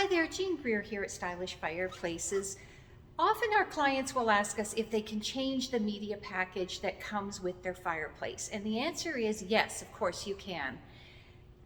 Hi there, Jean Greer here at Stylish Fireplaces. Often our clients will ask us if they can change the media package that comes with their fireplace. And the answer is yes, of course you can.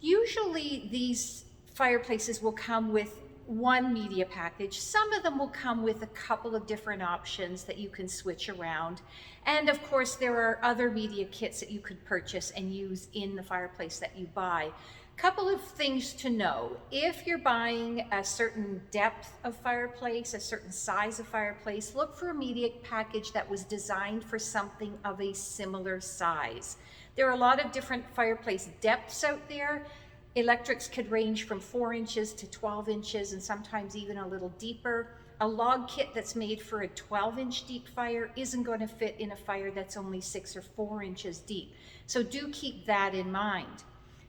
Usually these fireplaces will come with one media package. Some of them will come with a couple of different options that you can switch around. And of course, there are other media kits that you could purchase and use in the fireplace that you buy. Couple of things to know. If you're buying a certain depth of fireplace, a certain size of fireplace, look for a media package that was designed for something of a similar size. There are a lot of different fireplace depths out there. Electrics could range from 4 inches to 12 inches and sometimes even a little deeper. A log kit that's made for a 12-inch deep fire isn't going to fit in a fire that's only 6 or 4 inches deep. So do keep that in mind.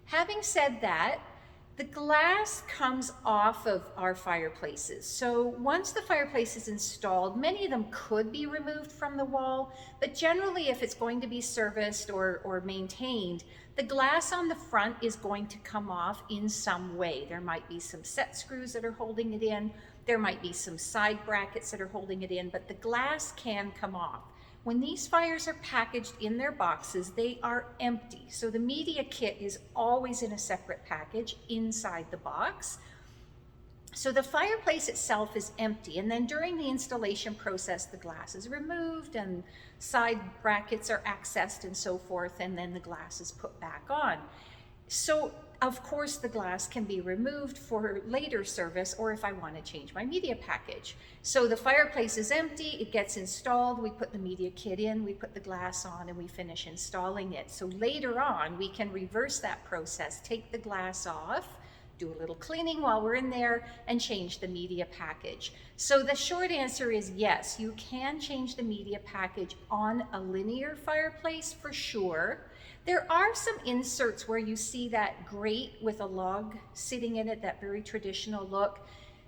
Having said that, the glass comes off of our fireplaces. So once the fireplace is installed, many of them could be removed from the wall, but generally if it's going to be serviced or maintained, the glass on the front is going to come off in some way. There might be some set screws that are holding it in, there might be some side brackets that are holding it in, but the glass can come off. When these fires are packaged in their boxes, they are empty. So the media kit is always in a separate package inside the box. So the fireplace itself is empty. And then during the installation process, the glass is removed and side brackets are accessed and so forth. And then the glass is put back on. So of course the glass can be removed for later service or if I want to change my media package. So the fireplace is empty, it gets installed, we put the media kit in, we put the glass on and we finish installing it. So later on we can reverse that process, take the glass off, do a little cleaning while we're in there and change the media package. So the short answer is yes, you can change the media package on a linear fireplace for sure. There are some inserts where you see that grate with a log sitting in it, that very traditional look.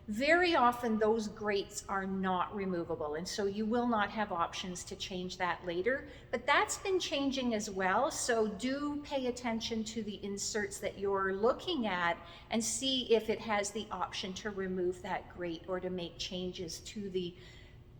Very often those grates are not removable, and so you will not have options to change that later, but that's been changing as well. So do pay attention to the inserts that you're looking at and see if it has the option to remove that grate or to make changes to the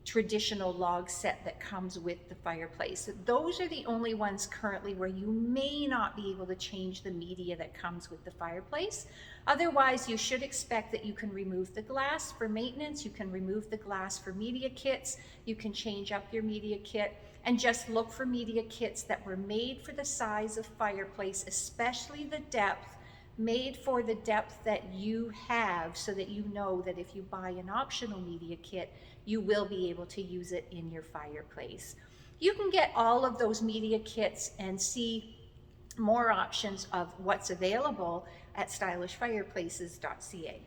traditional log set that comes with the fireplace. Those are the only ones currently where you may not be able to change the media that comes with the fireplace. Otherwise, you should expect that you can remove the glass for maintenance, you can remove the glass for media kits, you can change up your media kit, and just look for media kits that were made for the size of fireplace, especially the depth, made for the depth that you have, so that you know that if you buy an optional media kit, you will be able to use it in your fireplace. You can get all of those media kits and see more options of what's available at stylishfireplaces.ca.